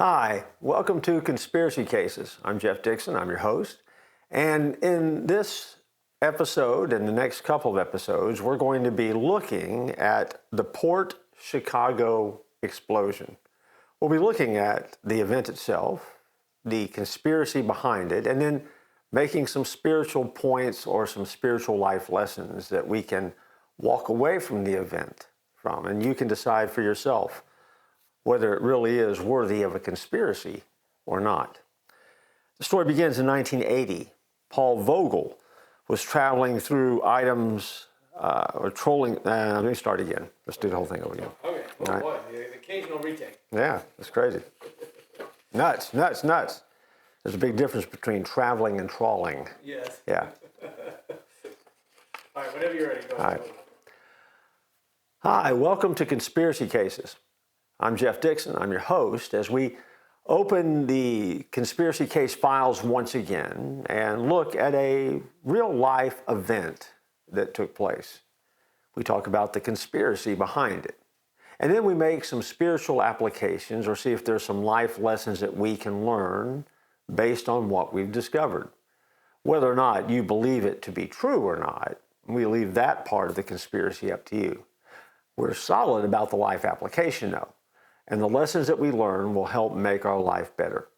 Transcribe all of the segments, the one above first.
Hi, welcome to Conspiracy Cases. I'm Jeff Dixon, I'm your host. And in this episode and the next couple of episodes, we're going to be looking at the Port Chicago explosion. We'll be looking at the event itself, the conspiracy behind it, and then making some spiritual points or some spiritual life lessons that we can walk away from the event from. And you can decide for yourself whether it really is worthy of a conspiracy or not. The story begins in 1980. Paul Vogel was traveling through items or trolling. Let me start again. Let's do the whole thing over again. Okay. Oh, right. Boy, the occasional retake. Yeah, it's crazy. Nuts. There's a big difference between traveling and trawling. Yes. Yeah. All right, whenever you're ready, go ahead. Hi, welcome to Conspiracy Cases. I'm Jeff Dixon. I'm your host as we open the conspiracy case files once again and look at a real life event that took place. We talk about the conspiracy behind it. And then we make some spiritual applications or see if there's some life lessons that we can learn based on what we've discovered. Whether or not you believe it to be true or not, we leave that part of the conspiracy up to you. We're solid about the life application though. And the lessons that we learn will help make our life better.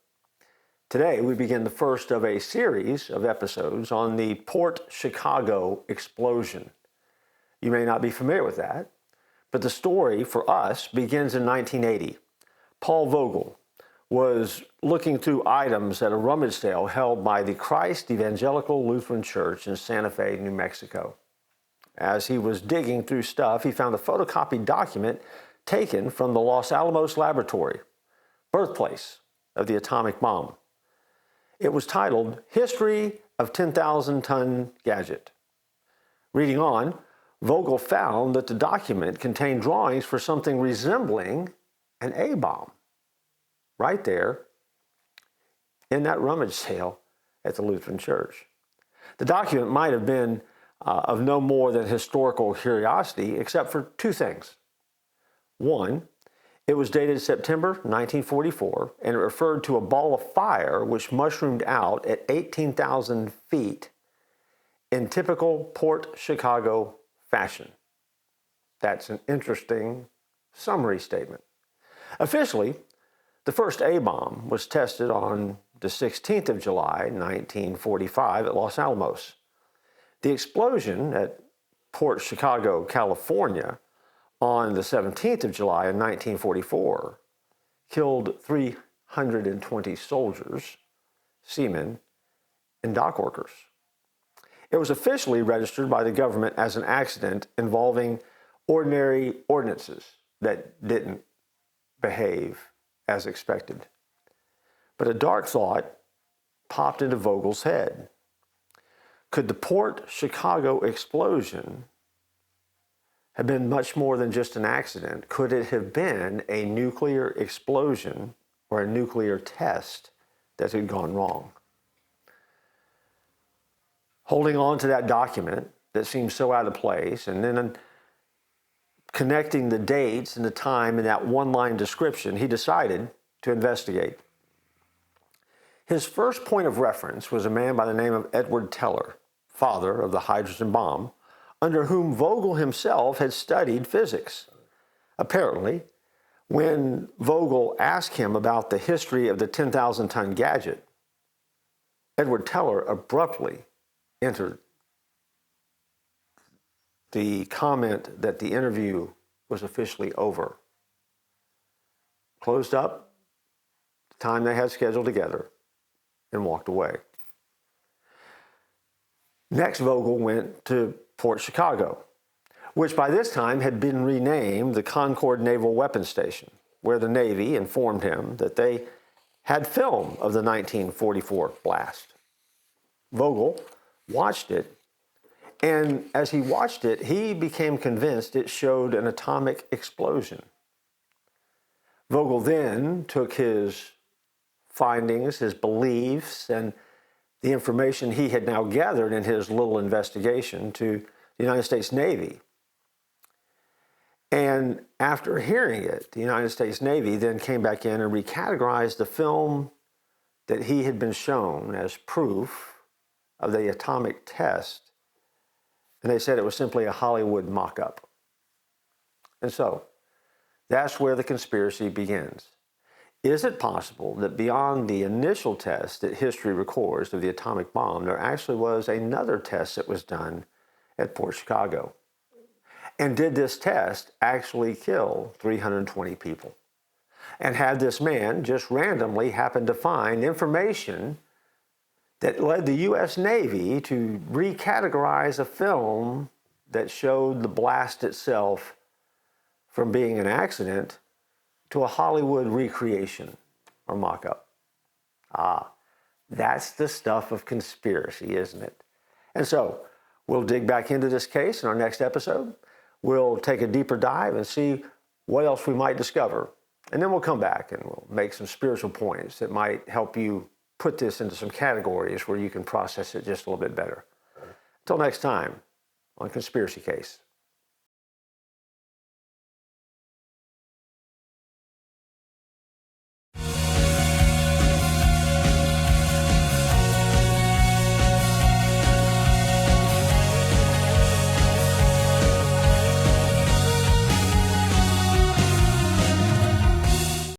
Today, we begin the first of a series of episodes on the Port Chicago explosion. You may not be familiar with that, but the story for us begins in 1980. Paul Vogel was looking through items at a rummage sale held by the Christ Evangelical Lutheran Church in Santa Fe, New Mexico. As he was digging through stuff, he found a photocopied document taken from the Los Alamos laboratory, birthplace of the atomic bomb. It was titled History of 10,000-Ton Gadget. Reading on, Vogel found that the document contained drawings for something resembling an A-bomb right there in that rummage sale at the Lutheran Church. The document might have been of no more than historical curiosity except for two things. One, it was dated September 1944, and it referred to a ball of fire which mushroomed out at 18,000 feet in typical Port Chicago fashion. That's an interesting summary statement. Officially, the first A-bomb was tested on the 16th of July, 1945 at Los Alamos. The explosion at Port Chicago, California, on the 17th of July in 1944, killed 320 soldiers, seamen, and dock workers. It was officially registered by the government as an accident involving ordinary ordinances that didn't behave as expected. But a dark thought popped into Vogel's head. Could the Port Chicago explosion have been much more than just an accident? Could it have been a nuclear explosion or a nuclear test that had gone wrong? Holding on to that document that seemed so out of place and then connecting the dates and the time in that one-line description, he decided to investigate. His first point of reference was a man by the name of Edward Teller, father of the hydrogen bomb, under whom Vogel himself had studied physics. Apparently, when Vogel asked him about the history of the 10,000-ton gadget, Edward Teller abruptly entered the comment that the interview was officially over. Closed up the time they had scheduled together and walked away. Next, Vogel went to Port Chicago, which by this time had been renamed the Concord Naval Weapons Station, where the Navy informed him that they had film of the 1944 blast. Vogel watched it, and as he watched it, he became convinced it showed an atomic explosion. Vogel then took his findings, his beliefs, and the information he had now gathered in his little investigation to the United States Navy. And after hearing it, the United States Navy then came back in and recategorized the film that he had been shown as proof of the atomic test. And they said it was simply a Hollywood mock-up. And so that's where the conspiracy begins. Is it possible that beyond the initial test that history records of the atomic bomb, there actually was another test that was done at Fort Chicago? And did this test actually kill 320 people? And had this man just randomly happened to find information that led the U.S. Navy to recategorize a film that showed the blast itself from being an accident to a Hollywood recreation or mock-up? That's the stuff of conspiracy, isn't it? And so we'll dig back into this case in our next episode. We'll take a deeper dive and see what else we might discover. And then we'll come back and we'll make some spiritual points that might help you put this into some categories where you can process it just a little bit better. Until next time on Conspiracy Case.